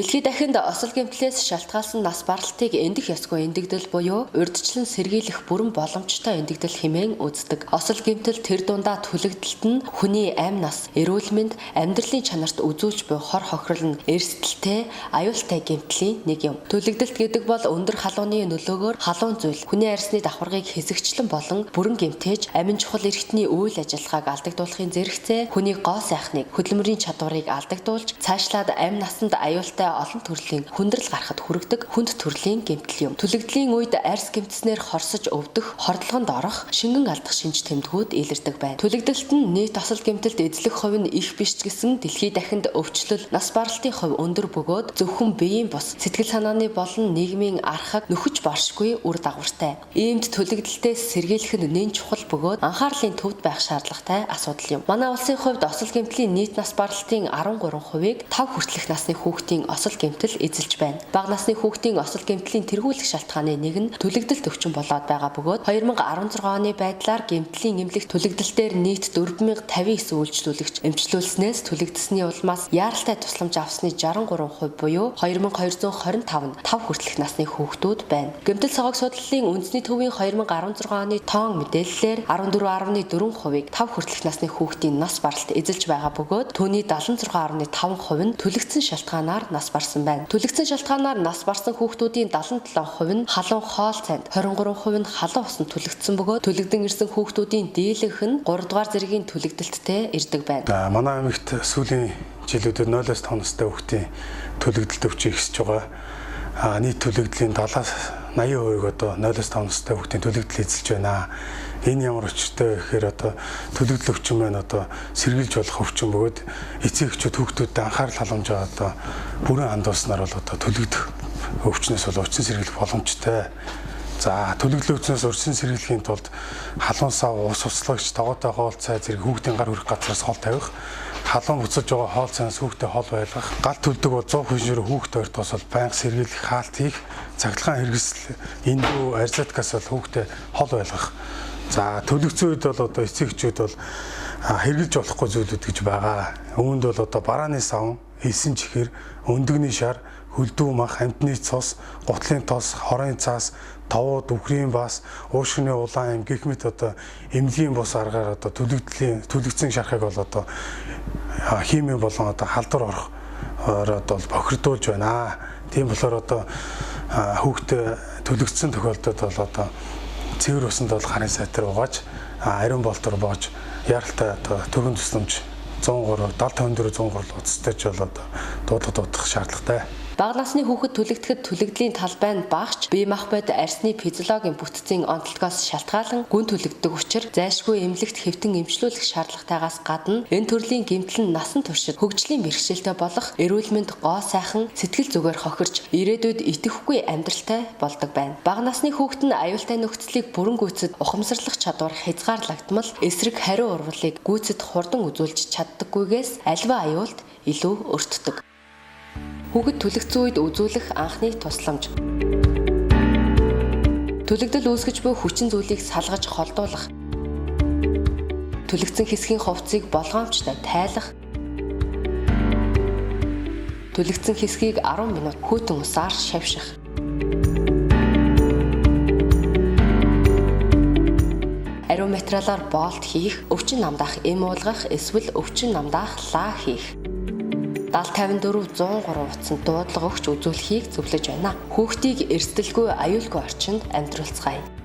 Дэлхийд дахинд осол гэмтлээс шалтгаалсан нас баралтыг эндэх ёсгүй эндэгдэл буюу урьдчилан сэргийлэх бүрэн боломжтой эндэгдэл хэмээн үздэг. Осол гэмтэл тэр дундаа түлэгдэлт нь хүний амь нас, эрүүл мэнд, амьдралын чанарт үзүүлж буй хор хохирол нь эрсдэлтэй, аюултай гэмтлийн нэг юм. Түлэгдэлт гэдэг бол өндөр халууны нөлөөгөөр халуун зүйл, хүний арьсны давхаргыг хэсэгчлэн болон бүрэн гэмтээж амин чухал эрхтний үйл ажиллагааг алдагдуулахын зэрэгцээ хүний гоо сайхныг, хөдөлмөрийн чадварыг алдагдуулж цаашлаад амь насанд аюултай олон төрлийн хүндрэл гарахад хүргэдэг хүнд төрлийн гэмтэл юм. Түлэгдлийн үед арьс гэмтснээр хорсож өвдөх, хордлогонд орох, шингэн алдах шинж тэмдгүүд илэрдэг байна. Түлэгдэлт нь нийт осол гэмтэлд эзлэх хувь нь их биш ч гэсэн дэлхийд дахинд өвчлөл, нас баралтын хувь өндөр бөгөөд зөвхөн биеийн бус, сэтгэл санааны болон нийгмийн архаг нөхөж баршгүй үр дагавартай. Иймд түлэгдэлтээс сэргийлэх нь нэн чухал бөгөөд анхаарлын төвд байх шаардлагатай асуудал юм. Манай улсын хувьд осол гэмтлийн нийт нас баралтын 13%-ийг 5 хүртэлх насны хүүхдийн осол гэмтэл эзэлж байна. Бага насны хүүхдийн осол гэмтлийн тэргүүлэх шалтгааны нэг нь түлэгдэлт өвчин болоод байгаа бөгөөд 2016 оны байдлаар гэмтлийн эмнэлэг түлэгдэлтээр нийт 4059 үйлчлүүлэгч эмчлүүлснээс түлэгдсэний улмаас яаралтай тусламж авсны 63% буюу 2225 нь 5 хүртэлх насны хүүхдүүд байна. Гэмтэл цогог судлалын үндэсний төвийн 2016 оны тоон мэдээллээр 14.4%-ийг 5 хүртэлх насны хүүхдийн нас баралт эзэлж байгаа бөгөөд түүний 76.5% нь түлэгдсэн шалтгаанаар нас барсан байна. Түлэгдсэн шалтгаанаар нас барсан хүүхдүүдийн 77% нь халуун хоол цайнд, 23% нь халуун усанд түлэгдсэн бөгөөд түлэгдэн ирсэн хүүхдүүдийн дийлэнх нь 3 дугаар зэргийн түлэгдэлттэй ирдэг байна. Манай аймагт сүүлийн жилүүдэд 0-5 настай хүүхдийн түлэгдэлт өвчин ихсэж байгаа. Нийт түлэгдлийн 70-80% одоо 0-5 настай хүүхдийн түлэгдэл эзэлж байна. Энэ ямар учиртай вэ гэхээр одоо түлэгдэл өвчин маань одоо сэргийлж болох өвчин бөгөөд эцэг эхчүүд хүүхдүүдэд анхаарал халамжаа одоо бүрэн хандуулснаар бол одоо түлэгдэх өвчнөөс бол урьдчилан сэргийлэх боломжтой. За түлэгдэл өвчнөөс урьдчилан сэргийлэхийн тулд халуун сав, ус уцлагч, тогоотой хоол цай зэрэг хүүхдийн гар хүрэх газраас хол тавих, халуун буцаж байгаа хоол цайнаас хүүхдэд хол байлгах, гал төлдөг бол 100% хүүхд ойр тосол байнга сэргийлэх, хаалт хийх, цахилгаан хэрэгсэл, эндүү арзаткаас бол хүүхдэд хол байлгах. За төлөвцөн үед бол одоо эцэг эхчүүд бол хэрглэж болохгүй зүйлүүд гэж байгаа. Үүнд бол одоо барааны савн, элсэн чихэр, өндөгний шар, хөлдөө мах, амтны цус, гутлын тос, хорын цаас, товууд, үхрийн бас, уушгины улаан эм гэх мэт одоо эмнэлгийн бус аргаар одоо түлэгдсэн шархыг бол одоо химийн болон одоо халдвар орохоор бол бохирдуулж байна. Тийм болохоор одоо хүүхдэд түлэгдсэн тохиолдолд бол одоо цэвэр усанд бол харын сайтар угааж, ариун болтор боож, яралтай одоо төгөн тусламж 103, 70-54 103 уцтай ч бол одоо дуудах шаардлагатай. Бага насны хүүхэд түлэгдэхэд түлэгдлийн талбай нь багч, бие махбод арьсны физиологийн бүтцийн онцлогоос шалтгаалan гүн түлэгддэг учраас зайлшгүй эмнэлэгт хэвтэн эмчлүүлэх шаардлагатайгаас гадна энэ төрлийн гэмтэл нь насан туршид хөгжлийн бэрхшээлтэй болох, эрүүл мэнд гоо сайхан, сэтгэл зүгээр хохирч, ирээдүйд итгэхгүй амьдралтай болдог байна. Бага насны хүүхэд нь аюултай нөхцөлийг бүрэн гүйцэд ухамсарлах чадвар хязгаарлагдмал эсрэг хариу урвалыг гүйцэд хурдан үзүүлж чаддаггүйгээс аливаа аюулд илүү өртдөг. Хүүхэд түлэгцсэн үед үзүүлэх анхны тусламж. Түлэгдэл үүсгэж буй хүчин зүйлийг салгаж холдуулах. Түлэгцсэн хэсгийн хувцсыг болгоомжтой тайлах. Түлэгцсэн хэсгийг 10 минут хүйтэн усаар шавших. Ариун материалаар болт хийх, өвчин намдаах эм уулгах, эсвэл өвчин намдаах лаа хийх. 70-54 103 утсанд дуудлага өгч үзүүлэхийг зөвлөж байна. Хүүхдийг эрсдэлгүй аюулгүй орчинд амьдруулцгаая.